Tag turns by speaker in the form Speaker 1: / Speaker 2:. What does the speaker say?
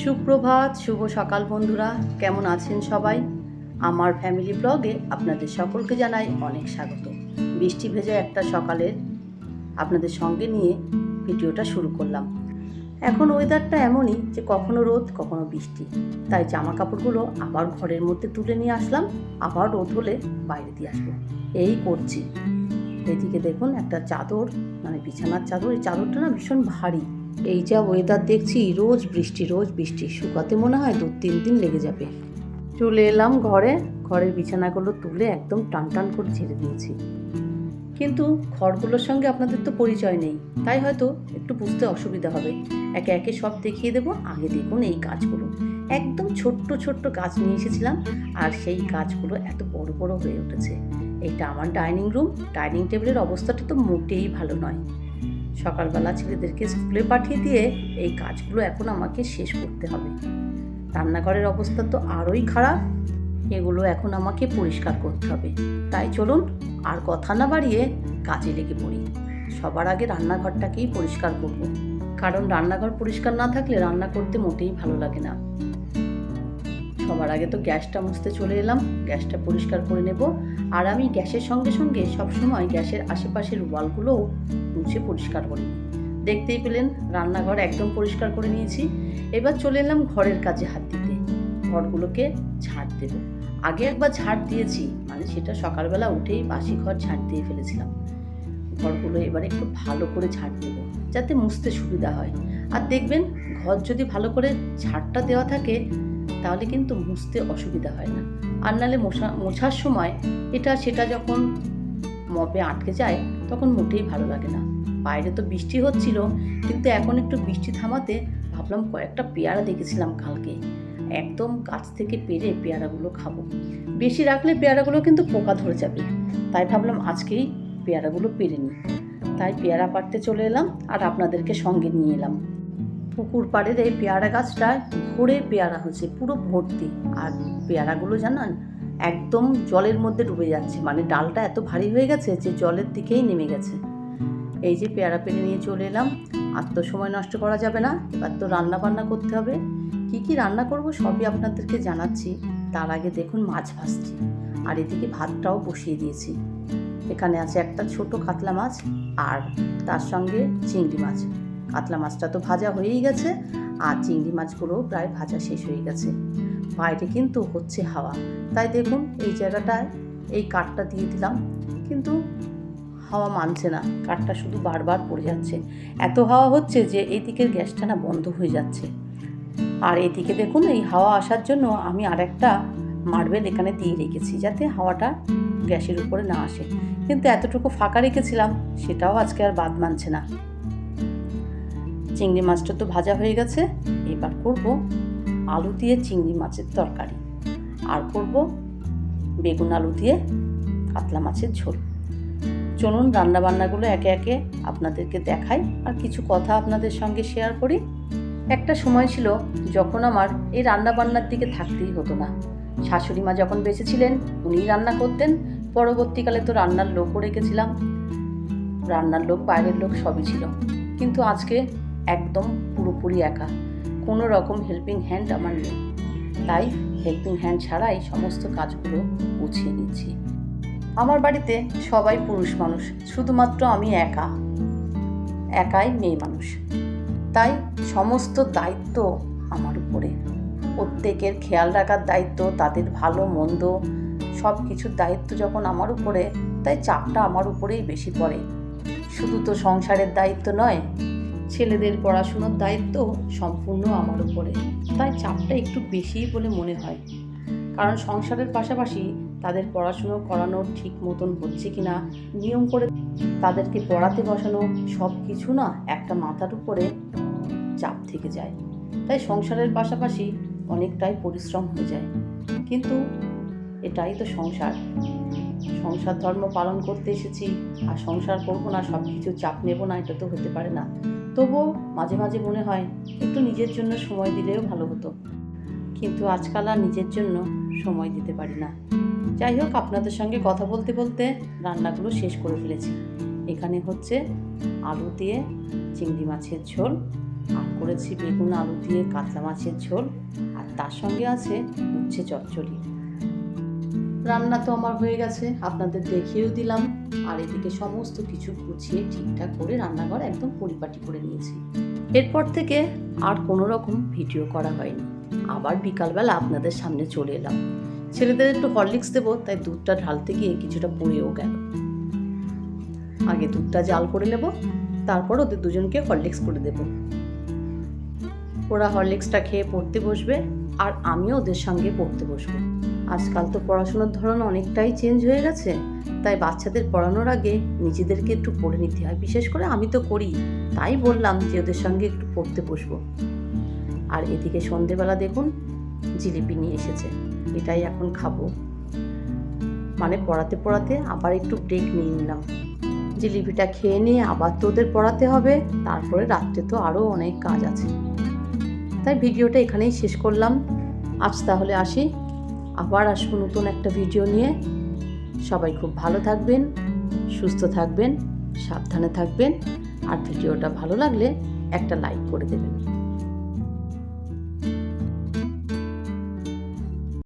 Speaker 1: সুপ্রভাত, শুভ সকাল বন্ধুরা, কেমন আছেন সবাই? আমার ফ্যামিলি ব্লগে আপনাদের সকলকে জানাই অনেক স্বাগত। বৃষ্টি ভেজা একটা সকালে আপনাদের সঙ্গে নিয়ে ভিডিওটা শুরু করলাম। এখন ওয়েদারটা এমনই যে কখনো রোদ কখনো বৃষ্টি, তাই জামা কাপড়গুলো আবার ঘরের মধ্যে তুলে নিয়ে আসলাম, আবার রোদ হলে বাইরে দিয়ে আসবো, এই করছি। এদিকে দেখুন একটা চাদর, মানে বিছানার চাদর, এই চাদরটা না ভীষণ ভারী। এই যা ওয়েদার দেখছি, রোজ বৃষ্টি, শুকাতে মনে হয় 2-3 দিন লেগে যাবে। চলে এলাম ঘরের বিছানাগুলো তুলে একদম টান করে ঝেড়ে দিয়েছি। কিন্তু ঘরগুলোর সঙ্গে আপনাদের তো পরিচয় নেই, তাই হয়তো একটু বুঝতে অসুবিধা হবে। একে একে সব দেখিয়ে দেবো। আগে দেখুন এই গাছগুলো, একদম ছোট্ট গাছ নিয়ে এসেছিলাম, আর সেই গাছগুলো এত বড় হয়ে উঠেছে। এইটা আমার ডাইনিং রুম, ডাইনিং টেবিলের অবস্থাটা তো মোটেই ভালো নয়। সকালবেলা ছেলেদেরকে স্কুলে পাঠিয়ে দিয়ে এই কাজগুলো এখন আমাকে শেষ করতে হবে। রান্নাঘরের অবস্থা তো আরোই খারাপ, এগুলো এখন আমাকে পরিষ্কার করতে হবে। তাই চলুন আর কথা না বাড়িয়ে কাজে লেগে পড়ি। সবার আগে রান্নাঘরটাকেই পরিষ্কার করব, কারণ রান্নাঘর পরিষ্কার না থাকলে রান্না করতে মোটেই ভালো লাগে না। সবার আগে তো গ্যাসটা মুছতে চলে এলাম, গ্যাসটা পরিষ্কার করে নেব। আর আমি গ্যাসের সঙ্গে সঙ্গে সবসময় গ্যাসের আশেপাশের ওয়ালগুলোও মুছে পরিষ্কার করি। দেখতেই পেলেন রান্নাঘর একদম পরিষ্কার করে নিয়েছি। এবার চলে এলাম ঘরের কাজে হাত দিতে, ঘরগুলোকে ঝাড় দেব। আগে একবার ঝাড় দিয়েছি, মানে সেটা সকালবেলা উঠেই বাসি ঘর ঝাড় দিয়ে ফেলেছিলাম। ঘরগুলো এবার একটু ভালো করে ঝাড় দেব, যাতে মুছতে সুবিধা হয়। আর দেখবেন ঘর যদি ভালো করে ঝাড়টা দেওয়া থাকে তাহলে কিন্তু মুছতে অসুবিধা হয় না। আর নাহলে মোছার সময় এটা সেটা যখন মপে আটকে যায় তখন মোটেই ভালো লাগে না। বাইরে তো বৃষ্টি হচ্ছিল, কিন্তু এখন একটু বৃষ্টি থামাতে ভাবলাম কয়েকটা পেয়ারা দেখেছিলাম কালকে, একদম গাছ থেকে পেড়ে পেয়ারাগুলো খাবো। বেশি রাখলে পেয়ারাগুলো কিন্তু পোকা ধরে যাবে, তাই ভাবলাম আজকেই পেয়ারাগুলো পেড়ে নিই। তাই পেয়ারা পাড়তে চলে এলাম আর আপনাদেরকে সঙ্গে নিয়ে এলাম। পুকুর পাড়ের এই পেয়ারা গাছটায় ভরে পেয়ারা হচ্ছে, পুরো ভর্তি। আর পেয়ারাগুলো জানান একদম জলের মধ্যে ডুবে যাচ্ছে, মানে ডালটা এত ভারী হয়ে গেছে যে জলের দিকেই নেমে গেছে। এই যে পেয়ারা পেড়ে নিয়ে চলে এলাম। আর তো সময় নষ্ট করা যাবে না, এবার তো রান্না বান্না করতে হবে। কি রান্না করব সবই আপনাদেরকে জানাচ্ছি। তার আগে দেখুন মাছ ভাজছি, আর এদিকে ভাতটাও বসিয়ে দিয়েছি। এখানে আছে একটা ছোট কাতলা মাছ আর তার সঙ্গে চিংড়ি মাছ। কাতলা মাছটা তো ভাজা হয়েই গেছে, আর চিংড়ি মাছগুলো প্রায় ভাজা শেষ হয়ে গেছে। বাইরে কিন্তু হচ্ছে হাওয়া, তাই দেখুন এই জায়গাটায় এই কাঠটা দিয়ে দিলাম, কিন্তু হাওয়া মানছে না, কাঠটা শুধু বারবার পড়ে যাচ্ছে। এত হাওয়া হচ্ছে যে এই দিকের গ্যাসটা না বন্ধ হয়ে যাচ্ছে। আর এদিকে দেখুন এই হাওয়া আসার জন্য আমি আরেকটা মার্বেল এখানে দিয়ে রেখেছি, যাতে হাওয়াটা গ্যাসের উপরে না আসে। কিন্তু এতটুকু ফাঁকা রেখেছিলাম, সেটাও আজকে আর বাদ মানছে না। চিংড়ি মাছটা তো ভাজা হয়ে গেছে, এবার করব আলু দিয়ে চিংড়ি মাছের তরকারি, আর করব বেগুন আলু দিয়ে কাতলা মাছের ঝোল। চলুন রান্নাবান্নাগুলো একে একে আপনাদেরকে দেখাই, আর কিছু কথা আপনাদের সঙ্গে শেয়ার করি। একটা সময় ছিল যখন আমার এই রান্নাবান্নার দিকে থাকতেই হতো না। শাশুড়ি মা যখন বেঁচে ছিলেন উনিই রান্না করতেন, পরবর্তীকালে তো রান্নার লোকও রেখেছিলাম। রান্নার লোক বাইরের লোক সবই ছিল, কিন্তু আজকে একদম পুরোপুরি একা, কোনো রকম হেল্পিং হ্যান্ড আমার নেই। তাই হেল্পিং হ্যান্ড ছাড়াই সমস্ত কাজগুলো গুছিয়ে নিচ্ছি। আমার বাড়িতে সবাই পুরুষ মানুষ, শুধুমাত্র আমি একাই মেয়ে মানুষ। তাই সমস্ত দায়িত্ব আমার উপরে, প্রত্যেকের খেয়াল রাখার দায়িত্ব, তাদের ভালো মন্দ সব কিছুর দায়িত্ব যখন আমার উপরে, তাই চাপটা আমার উপরেই বেশি পড়ে। শুধু তো সংসারের দায়িত্ব নয়, ছেলেদের পড়াশুনোর দায়িত্ব সম্পূর্ণ আমার উপরে, তাই চাপটা একটু বেশিই বলে মনে হয়। কারণ সংসারের পাশাপাশি তাদের পড়াশুনো করানোর ঠিক মতন হচ্ছে কিনা, নিয়ম করে তাদেরকে পড়াতে বসানো, সব কিছু না একটা মাথার উপরে চাপ থেকে যায়। তাই সংসারের পাশাপাশি অনেকটাই পরিশ্রম হয়ে যায়, কিন্তু এটাই তো সংসার ধর্ম পালন করতে এসেছি, আর সংসার করবো না, সব কিছু চাপ নেব না, এটা তো হতে পারে না। তবুও মাঝে মাঝে মনে হয় একটু নিজের জন্য সময় দিলেও ভালো হতো, কিন্তু আজকাল আর নিজের জন্য সময় দিতে পারি না। যাই হোক, আপনাদের সঙ্গে কথা বলতে বলতে রান্নাগুলো শেষ করে ফেলেছি। এখানে হচ্ছে আলু দিয়ে চিংড়ি মাছের ঝোল, আর করেছি বেগুন আলু দিয়ে কাতলা মাছের ঝোল, আর তার সঙ্গে আছে উচ্ছে চচ্চড়ি। রান্না তো আমার হয়ে গেছে, আপনাদের দেখিয়েও দিলাম। আর এদিকে সমস্ত কিছু গুছিয়ে ঠিকঠাক করে রান্নাঘর একদম পরিপাটি করে নিয়েছি। এরপর থেকে আর কোনো রকম ভিডিও করা হয়নি। আবার বিকালবেলা আপনাদের সামনে চলে এলাম। ছেলেদের একটু হরলিক্স দেবো, তাই দুধটা ঢালতে গিয়ে কিছুটা পড়েও গেল। আগে দুধটা জাল করে নেব, তারপর ওদের দুজনকে হরলিক্স করে দেব। ওরা হরলিক্সটা খেয়ে পড়তে বসবে, আর আমিও ওদের সঙ্গে পড়তে বসবো। আজকাল তো পড়াশোনার ধরন অনেকটাই চেঞ্জ হয়ে গেছে, তাই বাচ্চাদের পড়ানোর আগে নিজেদেরকে একটু পড়ে নিতে হয়। বিশেষ করে আমি তো করি, তাই বললাম যে ওদের সঙ্গে একটু পড়তে বসবো। আর এদিকে সন্ধেবেলা দেখুন জিলিপি নিয়ে এসেছে, এটাই এখন খাবো। মানে পড়াতে পড়াতে আবার একটু ব্রেক নিয়ে নিলাম। জিলিপিটা খেয়ে নিয়ে আবার তো ওদের পড়াতে হবে, তারপরে রাত্রে তো আরও অনেক কাজ আছে। তাই ভিডিওটা এখানেই শেষ করলাম। আজ তাহলে আসি, আবার আসবো নতুন একটা ভিডিও নিয়ে। সবাই খুব ভালো থাকবেন, সুস্থ থাকবেন, সাবধানে থাকবেন। আর ভিডিওটা ভালো লাগলে একটা লাইক করে দেবেন।